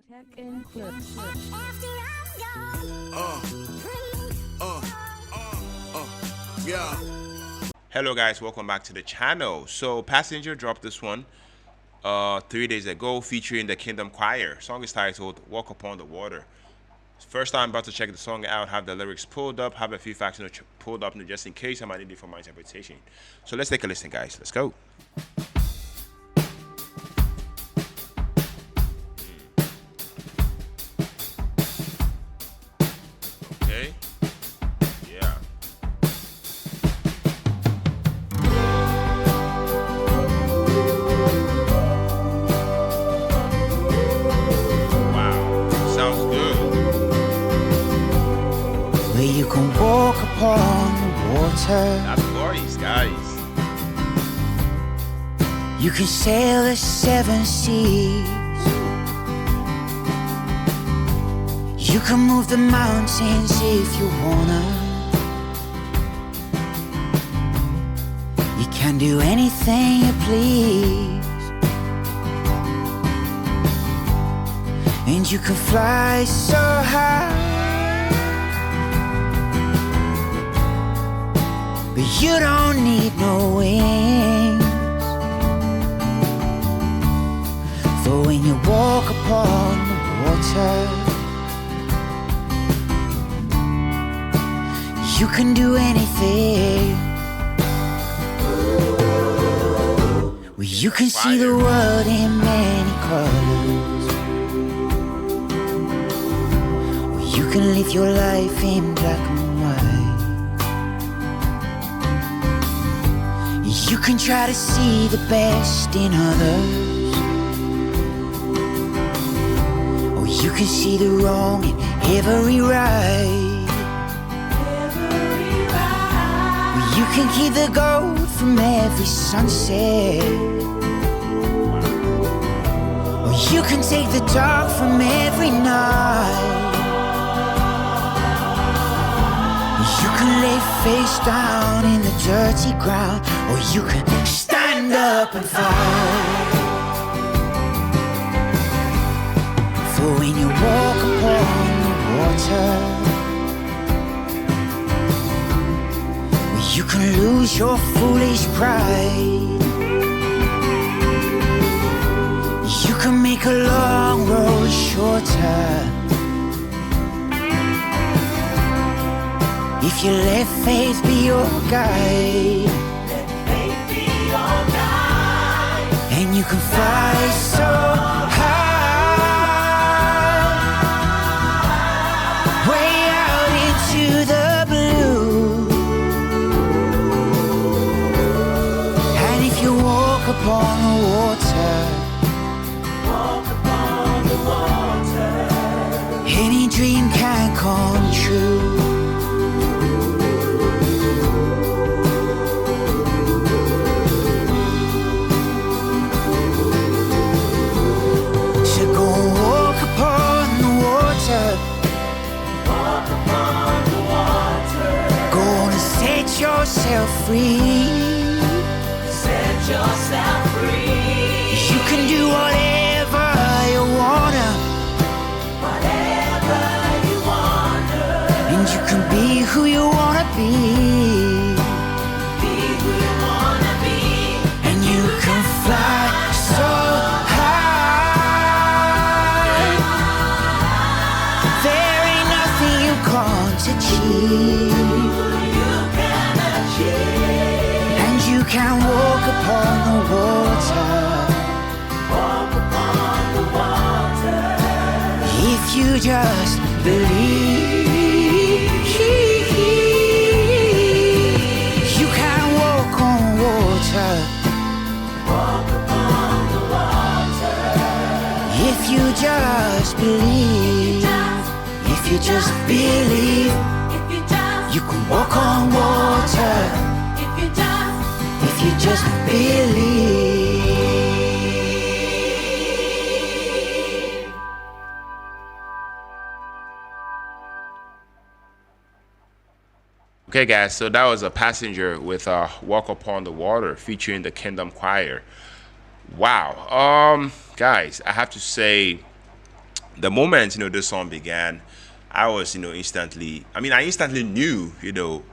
Yeah. Hello guys, welcome back to the channel. So Passenger dropped this one 3 days ago featuring the Kingdom Choir. Song is titled Walk Upon the Water. First time about to check the song out, have the lyrics pulled up, have a few facts pulled up just in case I might need it for my interpretation. So let's take a listen guys, let's go. Okay. Yeah. Wow. Sounds good. Where you can walk upon the water. That's glorious, guys. You can sail the 7 seas. You can move the mountains if you wanna. You can do anything you please. And you can fly so high. But you don't need no wings. For when you walk upon the water, you can do anything. Well, you can see the world in many colors. Well, you can live your life in black and white. You can try to see the best in others. You can see the wrong in every right. You can keep the gold from every sunset. Or you can take the dark from every night. You can lay face down in the dirty ground. Or you can stand up and fight. For when you walk upon the water, you can lose your foolish pride. You can make a long road shorter if you let faith be your guide. Let faith be your guide. And you can fly so high. Upon the water, walk upon the water. Any dream can come true. So go walk upon the water. Walk upon the water. Gonna set yourself free. Yourself free. You can do whatever you wanna. Whatever you wanna. And you can be who you wanna be. Be who you wanna be. And you can fly so high. There ain't nothing you can't achieve. You can achieve. And you can walk upon the water. Walk upon the water. If you just believe, you can walk on water. Walk upon the water. If you just believe, if you just believe, you can walk on water. If you just believe. Okay guys, so that was a Passenger with Walk Upon the Water featuring the Kingdom Choir. Wow. Guys, I have to say The moment this song began, I was instantly. I mean, I instantly knew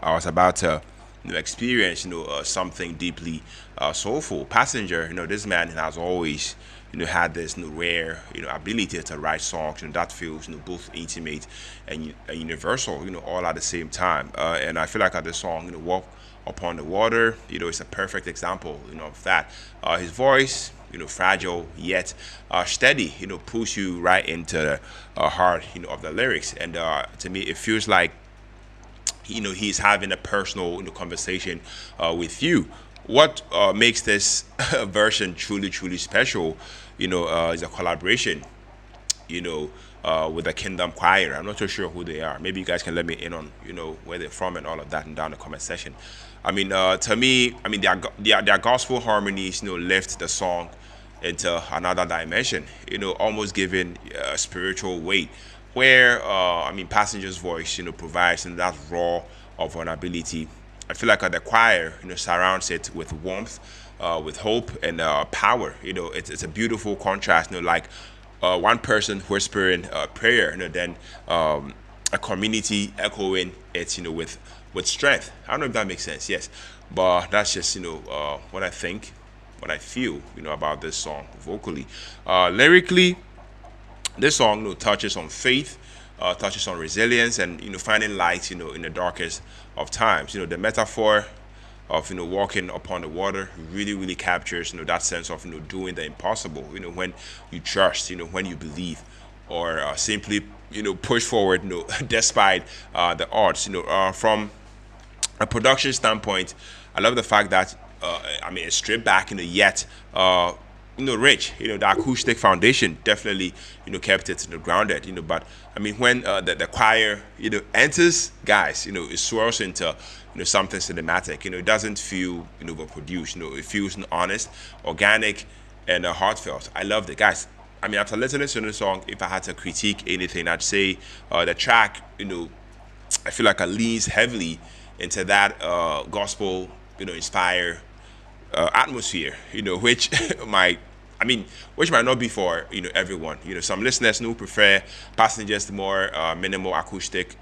I was about to experience something deeply soulful. Passenger, this man has always had this rare ability to write songs that feels both intimate and universal all at the same time. And I feel like this song walk upon the water it's a perfect example of that. His voice fragile yet steady pulls you right into the heart of the lyrics. And to me it feels like he's having a personal conversation with you. What makes this version truly special is a collaboration with the Kingdom Choir. I'm not so sure who they are. Maybe you guys can let me in on where they're from and all of that, and down in the comment section. I mean, to me, I mean their gospel harmonies lift the song into another dimension. Almost giving spiritual weight. Where I mean, Passenger's voice provides that raw of vulnerability. I feel like the choir surrounds it with warmth, with hope and power. It's a beautiful contrast. Like one person whispering prayer, then a community echoing it, with strength. I don't know if that makes sense. Yes, but that's just what I think, what I feel, about this song vocally. Lyrically, this song touches on faith, touches on resilience, and finding light in the darkest of times. The metaphor of walking upon the water really captures that sense of doing the impossible. When you trust, when you believe, or simply push forward despite the odds. From a production standpoint, I love the fact that I mean it's stripped back yet rich. The acoustic foundation definitely kept it grounded. But I mean when the choir enters, guys, it swirls into something cinematic. It doesn't feel overproduced. It feels honest, organic, and heartfelt. I loved it, guys. I mean, after listening to the song, if I had to critique anything, I'd say the track, I feel like it leans heavily into that gospel, inspired atmosphere, which might, I mean, which might not be for everyone. Some listeners prefer Passengers more minimal acoustic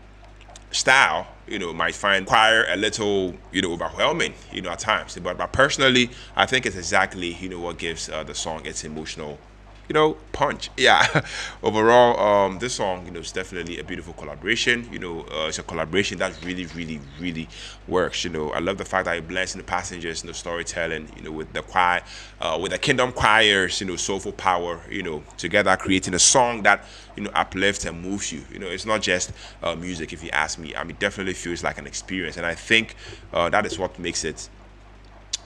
style. Might find choir a little overwhelming at times. But personally, I think it's exactly what gives the song its emotional punch. Yeah. Overall, this song is definitely a beautiful collaboration. It's a collaboration that really works. I love the fact that it blends the Passengers storytelling with the choir, with the Kingdom Choir's soulful power together, creating a song that uplifts and moves you. It's not just music, if you ask me. I mean, it definitely feels like an experience, and I think that is what makes it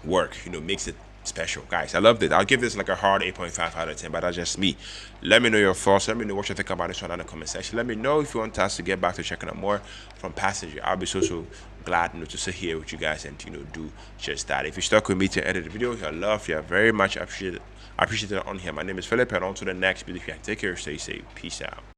work, makes it special. Guys, I loved it. I'll give this like a hard 8.5 out of 10, but that's just me. Let me know your thoughts. Let me know what you think about this one in the comment section. Let me know if you want us to get back to checking out more from Passenger. I'll be so glad to sit here with you guys and do just that. If you stuck with me to edit the video, I love you very much. I appreciate it on here. My name is Philip, and on to the next video. Take care, stay safe, peace out.